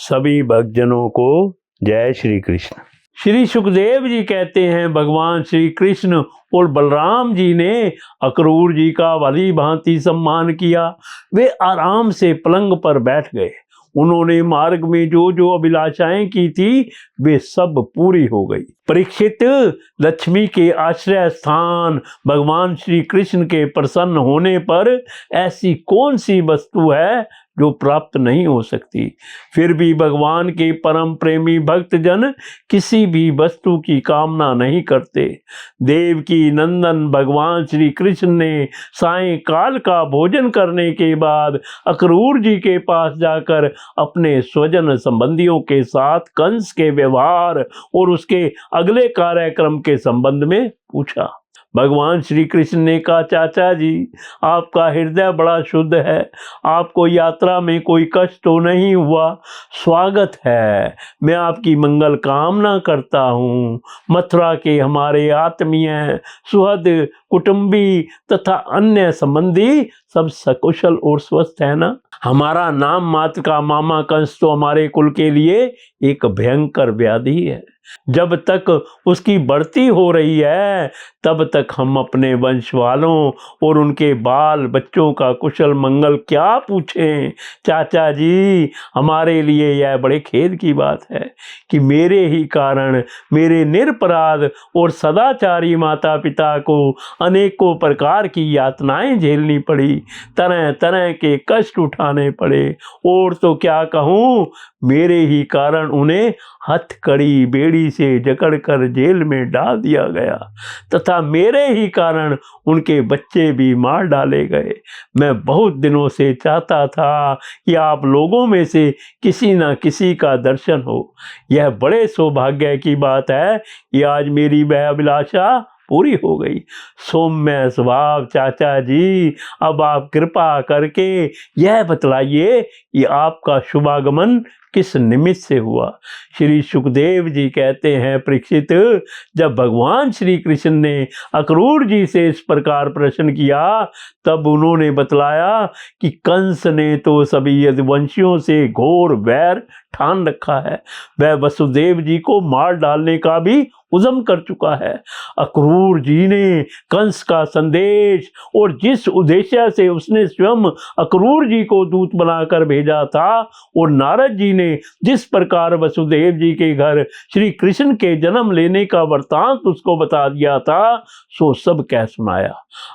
सभी भक्तजनों को जय श्री कृष्ण। श्री सुखदेव जी कहते हैं, भगवान श्री कृष्ण और बलराम जी ने अक्रूर जी का भली भांति सम्मान किया। वे आराम से पलंग पर बैठ गए। उन्होंने मार्ग में जो जो अभिलाषाएं की थी वे सब पूरी हो गई। परीक्षित, लक्ष्मी के आश्रय स्थान भगवान श्री कृष्ण के प्रसन्न होने पर ऐसी कौन सी वस्तु है जो प्राप्त नहीं हो सकती। फिर भी भगवान के परम प्रेमी भक्तजन किसी भी वस्तु की कामना नहीं करते। देवकी नंदन भगवान श्री कृष्ण ने सायंकाल का भोजन करने के बाद अक्रूर जी के पास जाकर अपने स्वजन संबंधियों के साथ कंस के व्यवहार और उसके अगले कार्यक्रम के संबंध में पूछा। भगवान श्री कृष्ण ने कहा, चाचा जी, आपका हृदय बड़ा शुद्ध है, आपको यात्रा में कोई कष्ट तो नहीं हुआ। स्वागत है, मैं आपकी मंगल कामना करता हूँ। मथुरा के हमारे आत्मीय, सुहृद, कुटुंबी तथा अन्य संबंधी सब सकुशल और स्वस्थ है ना। हमारा नाम मात्र का मामा कंस तो हमारे कुल के लिए एक भयंकर व्याधि है। जब तक उसकी बढ़ती हो रही है तब तक हम अपने वंश वालों और उनके बाल बच्चों का कुशल मंगल क्या पूछें। चाचा जी, हमारे लिए यह बड़े खेद की बात है कि मेरे ही कारण मेरे निरपराध और सदाचारी माता पिता को अनेकों प्रकार की यातनाएं झेलनी पड़ी, तरह तरह के कष्ट उठाने पड़े, और तो क्या कहूँ, मेरे ही कारण उन्हें हथकड़ी बेड़ी से जकड़कर जेल में डाल दिया गया तथा मेरे ही कारण उनके बच्चे भी मार डाले गए। मैं बहुत दिनों से चाहता था कि आप लोगों में से किसी न किसी का दर्शन हो। यह बड़े सौभाग्य की बात है कि आज मेरी वह अभिलाषा पूरी हो गई। सौम्य स्वभाव चाचा जी, अब आप कृपा करके यह बतलाइए कि आपका शुभागमन किस निमित्त से हुआ। श्री सुखदेव जी कहते हैं, परीक्षित, जब भगवान श्री कृष्ण ने अक्रूर जी से इस प्रकार प्रश्न किया तब उन्होंने बतलाया कि कंस ने तो सभी यदुवंशियों से घोर वैर ठान रखा है। वह वसुदेव जी को मार डालने का भी उद्यम कर चुका है। अक्रूर जी ने कंस का संदेश और जिस उद्देश्य से उसने स्वयं अक्रूर जी को दूत बनाकर भेजा था और नारद जी ने जिस प्रकार वसुदेव जी के घर श्री कृष्ण के जन्म लेने का वृत्तांत उसको बता दिया था, सो सब कह सुनाया।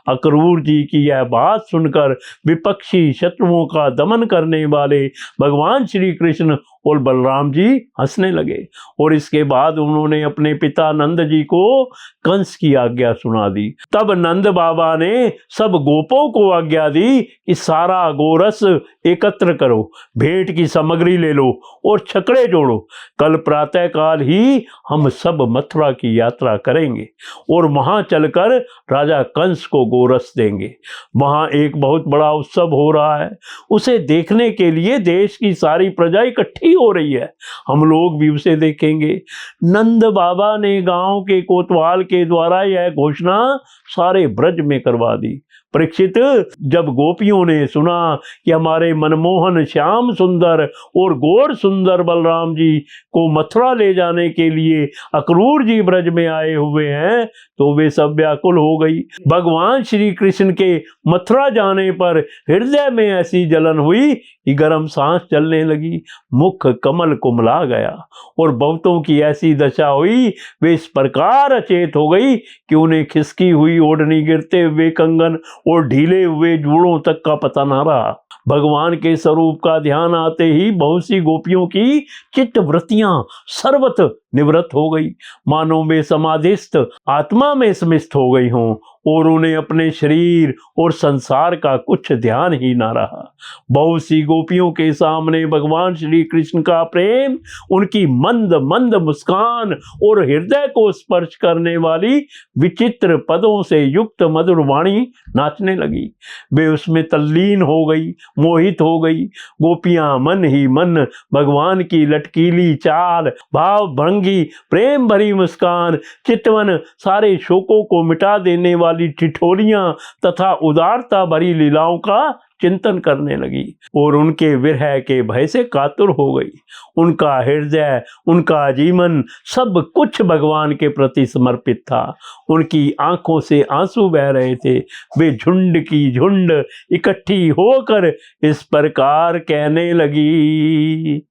अक्रूर जी की यह बात सुनकर विपक्षी शत्रुओं का दमन करने वाले भगवान श्री कृष्ण और बलराम जी हंसने लगे और इसके बाद उन्होंने अपने पिता नंद जी को कंस की आज्ञा सुना दी। तब नंद बाबा ने सब गोपों को आज्ञा दी कि सारा गोरस एकत्र करो, भेंट की सामग्री ले लो और छकड़े जोड़ो। कल प्रातः काल ही हम सब मथुरा की यात्रा करेंगे और वहां चलकर राजा कंस को गोरस देंगे। वहां एक बहुत बड़ा उत्सव हो रहा है, उसे देखने के लिए देश की सारी प्रजा इकट्ठी हो रही है। हम लोग भी उसे देखेंगे। नंद बाबा ने गांव के कोतवाल के द्वारा यह घोषणा सारे ब्रज में करवा दी। परीक्षित, जब गोपियों ने सुना कि हमारे मनमोहन श्याम सुंदर और गौर सुंदर बलराम जी को मथुरा ले जाने के लिए अक्रूर जी ब्रज में आए हुए हैं तो वे सब व्याकुल हो गई। भगवान श्री कृष्ण के मथुरा जाने पर हृदय में ऐसी जलन हुई कि गर्म सांस चलने लगी, मुख कमल कुमला गया और बहुतों की ऐसी दशा हुई, वे इस प्रकार अचेत हो गई कि उन्हें खिसकी हुई ओढ़नी, गिरते हुए कंगन और ढीले हुए जूड़ों तक का पता न रहा। भगवान के स्वरूप का ध्यान आते ही बहुत सी गोपियों की चित्त वृत्तियां सर्वथ निवृत्त हो गई, मानो वे समाधिस्थ आत्मा में समिष्ट हो गई हों और उन्हें अपने शरीर और संसार का कुछ ध्यान ही ना रहा। बहुत सी गोपियों के सामने भगवान श्री कृष्ण का प्रेम, उनकी मंद मंद मुस्कान और हृदय को स्पर्श करने वाली विचित्र पदों से युक्त मधुर वाणी नाचने लगी। वे उसमें तल्लीन हो गई, मोहित हो गई। गोपियां मन ही मन भगवान की लटकीली चाल, भाव भंगी, प्रेम भरी मुस्कान, चितवन, सारे शोकों को मिटा देने वाली वाली ठिठोलियां तथा उदारता भरी लीलाओं का चिंतन करने लगी और उनके विरह के भय से कातुर हो गई। उनका हृदय, उनका जीवन, सब कुछ भगवान के प्रति समर्पित था। उनकी आंखों से आंसू बह रहे थे। वे झुंड की झुंड इकट्ठी होकर इस प्रकार कहने लगी।